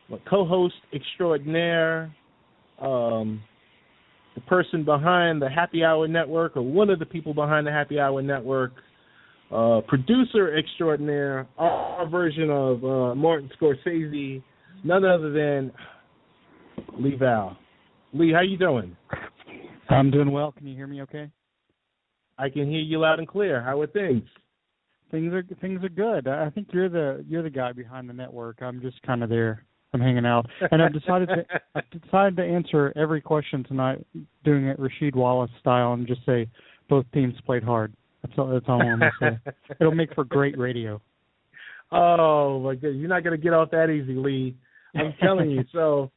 my co-host extraordinaire, the person behind the Happy Hour Network, or one of the people behind the Happy Hour Network, producer extraordinaire, our version of Martin Scorsese, none other than LeeVowell. Lee, how you doing? I'm doing well. Can you hear me okay? I can hear you loud and clear. How are things? Things are good. I think you're the guy behind the network. I'm just kind of there. I'm hanging out, and I've decided to answer every question tonight, doing it Rasheed Wallace style, and just say both teams played hard. That's all I'm gonna say. It'll make for great radio. Oh my goodness, you're not gonna get off that easy, Lee. I'm telling you. So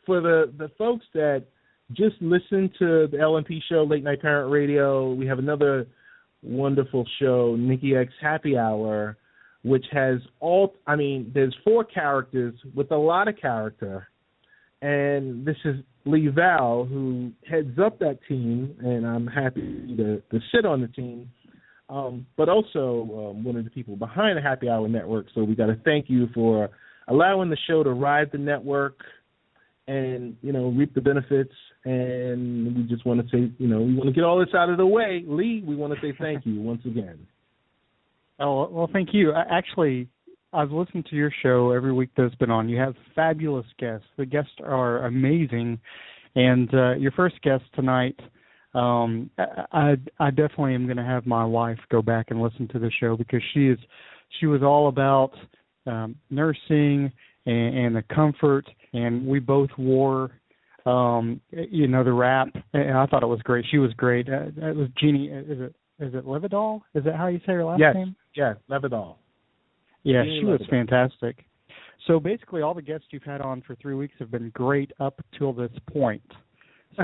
for the folks that just listen to the LMP show, Late Night Parent Radio, we have another wonderful show, Nikki X Happy Hour, which has there's 4 characters with a lot of character. And this is LeeVowell, who heads up that team, and I'm happy to sit on the team, but also one of the people behind the Happy Hour Network. So we got to thank you for allowing the show to ride the network and, reap the benefits. And we just want to say, we want to get all this out of the way. Lee, we want to say thank you once again. Oh, well, thank you. I've listened to your show every week that's been on. You have fabulous guests. The guests are amazing. And your first guest tonight, I definitely am going to have my wife go back and listen to the show, because she was all about nursing and the comfort, and we both wore the wrap, and I thought it was great. She was great. It was Jeannie. Is it LeeVowell? Is that how you say her last name? Yes, LeeVowell. Yeah, Jeannie she was fantastic. So basically, all the guests you've had on for 3 weeks have been great up till this point.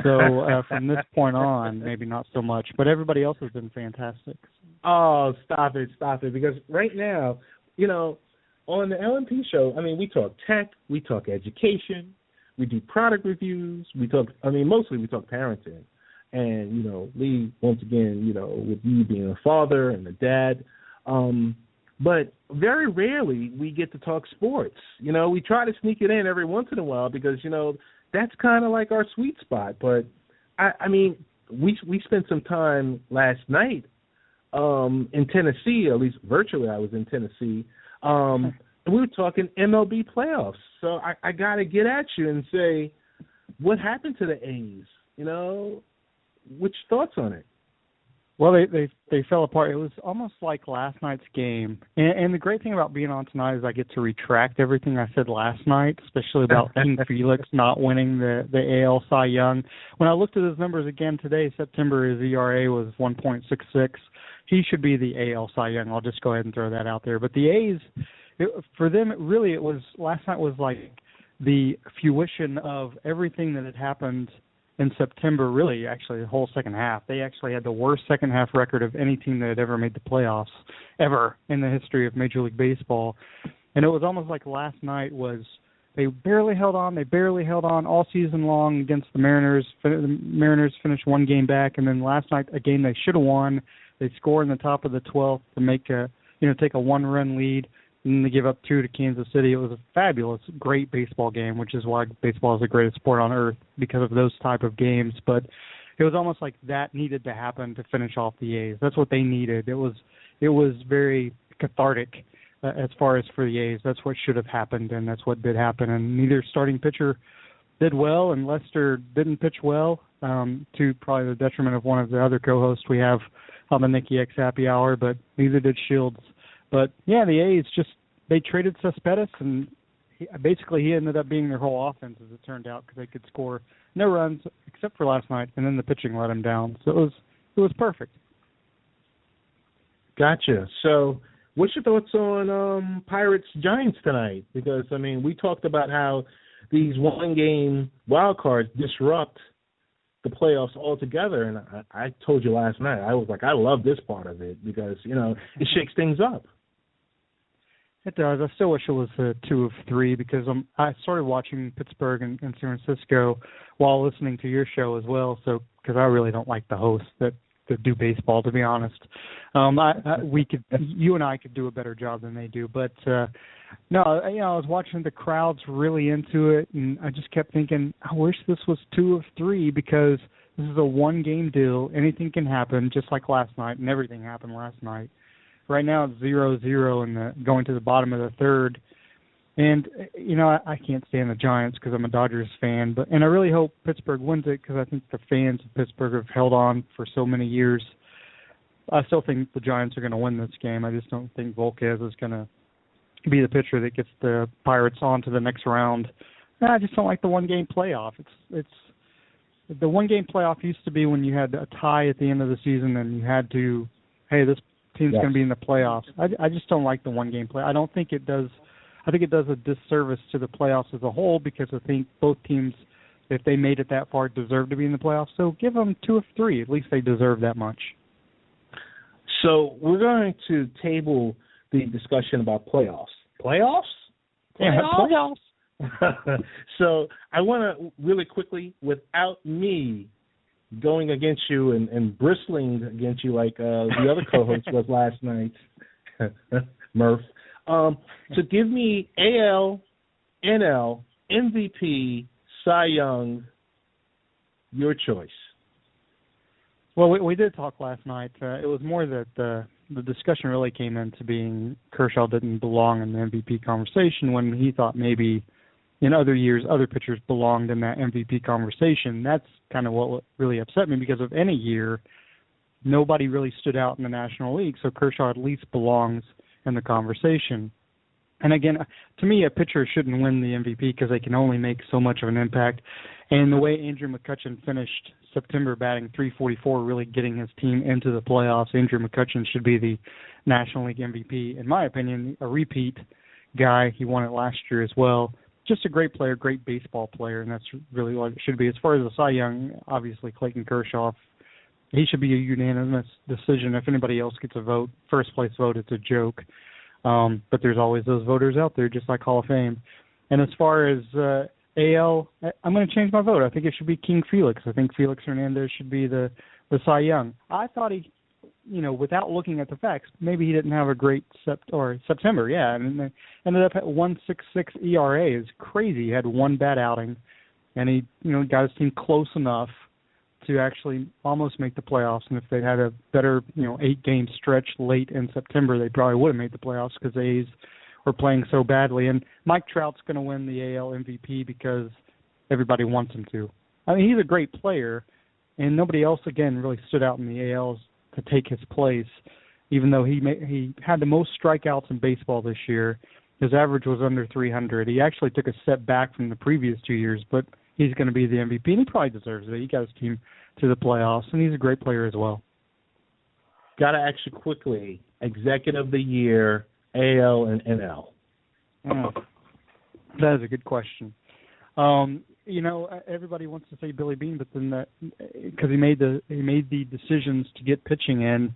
So from this point on, maybe not so much, but everybody else has been fantastic. Oh, stop it, because right now, on the LMP show, we talk tech, we talk education, we do product reviews, mostly we talk parenting. And, Lee, once again, with you being a father and a dad, but very rarely we get to talk sports. We try to sneak it in every once in a while because, that's kind of like our sweet spot. But, we spent some time last night in Tennessee, at least virtually I was in Tennessee, and we were talking MLB playoffs. So I got to get at you and say, what happened to the A's? Which thoughts on it? Well, they fell apart. It was almost like last night's game. And the great thing about being on tonight is I get to retract everything I said last night, especially about King Felix not winning the AL Cy Young. When I looked at his numbers again today, September, his ERA was 1.66. He should be the AL Cy Young. I'll just go ahead and throw that out there. But the A's, for them, really, it was last night was like the fruition of everything that had happened in September, really, actually, the whole second half. They actually had the worst second half record of any team that had ever made the playoffs, ever, in the history of Major League Baseball. And it was almost like last night was they barely held on all season long against the Mariners. The Mariners finished one game back, and then last night, a game they should have won. They score in the top of the 12th to make take a one-run lead, and then they give up 2 to Kansas City. It was a fabulous, great baseball game, which is why baseball is the greatest sport on earth, because of those type of games. But it was almost like that needed to happen to finish off the A's. That's what they needed. It was very cathartic as far as for the A's. That's what should have happened, and that's what did happen. And neither starting pitcher did well, and Lester didn't pitch well, to probably the detriment of one of the other co-hosts we have on the Nikki X Happy Hour, but neither did Shields. But, yeah, the A's they traded Cespedes, and he ended up being their whole offense, as it turned out, because they could score no runs except for last night, and then the pitching let them down. So it was perfect. Gotcha. So what's your thoughts on Pirates-Giants tonight? Because, we talked about how these one-game wild cards disrupt the playoffs altogether, and I told you last night, I was like, I love this part of it because, it shakes things up. It does. I still wish it was a 2 of 3 because I started watching Pittsburgh and San Francisco while listening to your show as well. So because I really don't like the hosts that do baseball, to be honest. You and I could do a better job than they do. But No, I was watching the crowds really into it, and I just kept thinking, I wish this was 2 of 3 because this is a one-game deal. Anything can happen, just like last night, and everything happened last night. Right now it's 0-0 and going to the bottom of the third. And, I can't stand the Giants because I'm a Dodgers fan, and I really hope Pittsburgh wins it because I think the fans of Pittsburgh have held on for so many years. I still think the Giants are going to win this game. I just don't think Volquez is going to be the pitcher that gets the Pirates on to the next round. I just don't like the one-game playoff. It's the one-game playoff used to be when you had a tie at the end of the season and you had to, hey, this team's going to be in the playoffs. I just don't like the one-game play. I don't think it does. I think it does a disservice to the playoffs as a whole because I think both teams, if they made it that far, deserve to be in the playoffs. So give them 2 of 3. At least they deserve that much. So we're going to table the discussion about playoffs. Playoffs? Yeah, playoffs. So I want to really quickly, without me going against you and bristling against you like the other co-host was last night, Murph, to give me AL, NL, MVP, Cy Young, your choice. Well, we did talk last night. It was more that the discussion really came into being Kershaw didn't belong in the MVP conversation when he thought maybe in other years other pitchers belonged in that MVP conversation. That's kind of what really upset me because of any year, nobody really stood out in the National League, so Kershaw at least belongs in the conversation. And again, to me, a pitcher shouldn't win the MVP because they can only make so much of an impact. And the way Andrew McCutchen finished September batting .344, really getting his team into the playoffs, Andrew McCutchen should be the National League MVP. In my opinion, a repeat guy. He won it last year as well. Just a great player, great baseball player, and that's really what it should be. As far as the Cy Young, obviously Clayton Kershaw, he should be a unanimous decision. If anybody else gets a vote, first place vote, it's a joke. But there's always those voters out there, just like Hall of Fame. And as far as AL, I'm going to change my vote. I think it should be King Felix. I think Felix Hernandez should be the Cy Young. I thought he, without looking at the facts, maybe he didn't have a great September. Yeah, and they ended up at 1.66 ERA. Is crazy. He had one bad outing, and he, got his team close enough to actually almost make the playoffs. And if they had a better, 8-game stretch late in September, they probably would have made the playoffs because the A's were playing so badly. And Mike Trout's going to win the AL MVP because everybody wants him to. I mean, he's a great player, and nobody else, again, really stood out in the ALs to take his place, even though he had the most strikeouts in baseball this year. His average was under 300. He actually took a step back from the previous 2 years, but he's going to be the MVP, and he probably deserves it. He got his team to the playoffs, and he's a great player as well. Got to ask you quickly, Executive of the Year, AL and NL. That is a good question. Everybody wants to say Billy Beane, but then because he made the decisions to get pitching in,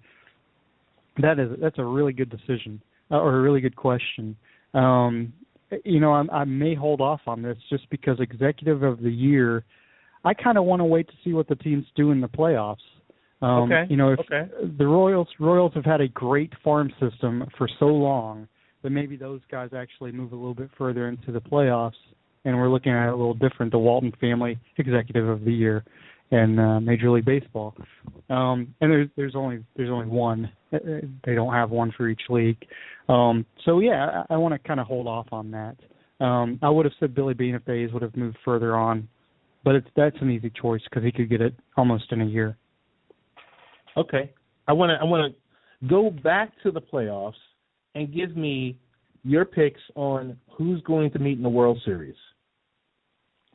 that's a really good decision or a really good question. I may hold off on this just because Executive of the Year, I kind of want to wait to see what the teams do in the playoffs. If the Royals have had a great farm system for so long that maybe those guys actually move a little bit further into the playoffs, and we're looking at it a little different, the Walton family Executive of the Year in Major League Baseball. And there's only one. They don't have one for each league. I want to kind of hold off on that. I would have said Billy Beane if the A's would have moved further on, but that's an easy choice because he could get it almost in a year. Okay, I want to go back to the playoffs and give me your picks on who's going to meet in the World Series.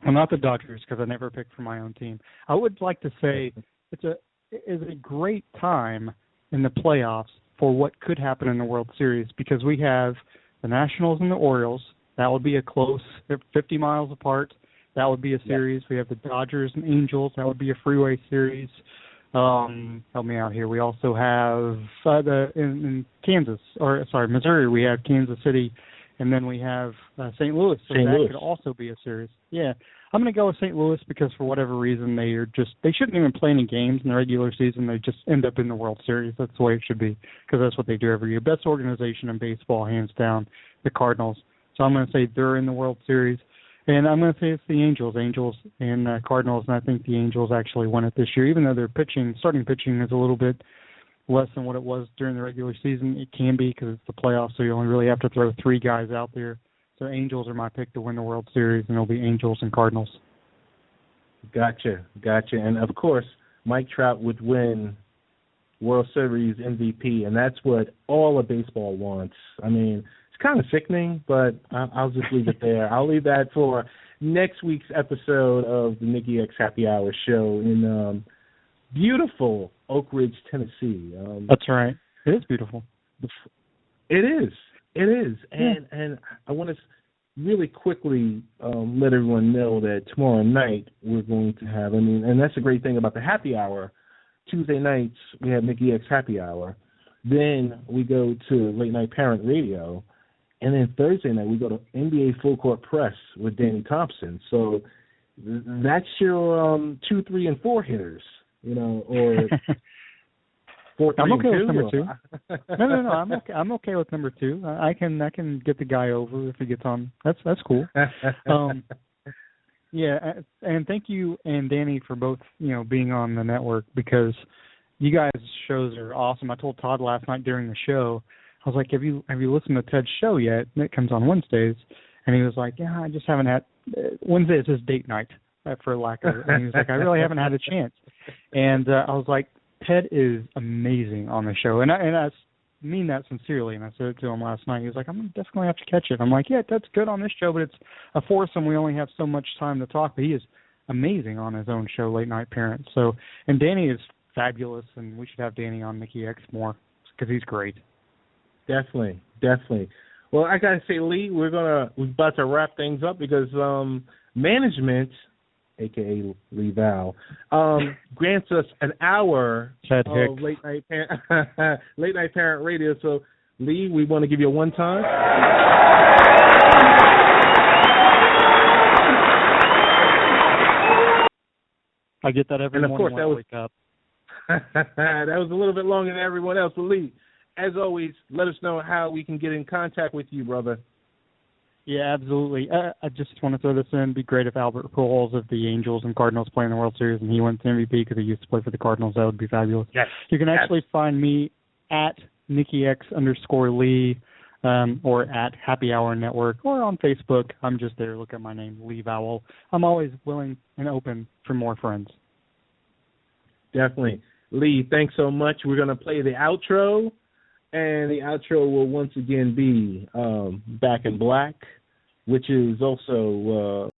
Well, not the Dodgers because I never picked for my own team. I would like to say it's a great time in the playoffs for what could happen in the World Series because we have the Nationals and the Orioles. That would be a close, 50 miles apart. That would be a series. We have the Dodgers and Angels. That would be a freeway series. Help me out here. We also have in Missouri, we have Kansas City, and then we have St. Louis. So that could also be a series. Yeah, I'm going to go with St. Louis because for whatever reason they shouldn't even play any games in the regular season. They just end up in the World Series. That's the way it should be because that's what they do every year. Best organization in baseball, hands down, the Cardinals. So I'm going to say they're in the World Series. And I'm going to say it's the Angels and Cardinals, and I think the Angels actually won it this year, even though their starting pitching is a little bit less than what it was during the regular season. It can be because it's the playoffs, so you only really have to throw 3 guys out there. So Angels are my pick to win the World Series, and it'll be Angels and Cardinals. Gotcha. And, of course, Mike Trout would win World Series MVP, and that's what all of baseball wants. I mean, it's kind of sickening, but I'll just leave it there. I'll leave that for next week's episode of the Nikki X Happy Hour show in beautiful Oak Ridge, Tennessee. That's right. It is beautiful. It is. And I want to really quickly let everyone know that tomorrow night we're going to have, and that's the great thing about the happy hour. Tuesday nights we have Nikki X Happy Hour. Then we go to Late Night Parent Radio. And then Thursday night we go to NBA Full Court Press with Danny Thompson. So that's your 2, 3, and 4 hitters, or 4, 3, I'm okay and 2, with number 2. No. I'm okay with number 2. I can get the guy over if he gets on. That's cool. Yeah, and thank you and Danny for both being on the network, because you guys' shows are awesome. I told Todd last night during the show, I was like, have you listened to Ted's show yet? And it comes on Wednesdays, and he was like, yeah, I just haven't had Wednesday is his date night for lack of. And he was like, I really haven't had a chance. And I was like, Ted is amazing on the show, and I mean that sincerely, and I said it to him last night. He was like, I'm definitely going to have to catch it. I'm like, yeah, that's good on this show, but it's a foursome. We only have so much time to talk, but he is amazing on his own show, Late Night Parent. So, and Danny is fabulous, and we should have Danny on Nikki X more because he's great. Definitely. Well, I got to say, Lee, we're about to wrap things up because management, a.k.a. LeeVowell, grants us an hour of Late Night Parent Radio. So, Lee, we want to give you a one-time. I get that every morning. And, of course, that wake up. That was a little bit longer than everyone else. But, Lee, as always, let us know how we can get in contact with you, brother. Yeah, absolutely. I just want to throw this in. It'd be great if Albert Pujols of the Angels and Cardinals play in the World Series and he went to MVP because he used to play for the Cardinals. That would be fabulous. Yes. You can actually find me at NikkiX_Lee or at Happy Hour Network or on Facebook. I'm just there. Look at my name, LeeVowell. I'm always willing and open for more friends. Definitely. Lee, thanks so much. We're going to play the outro. And the outro will once again be Back in Black, which is also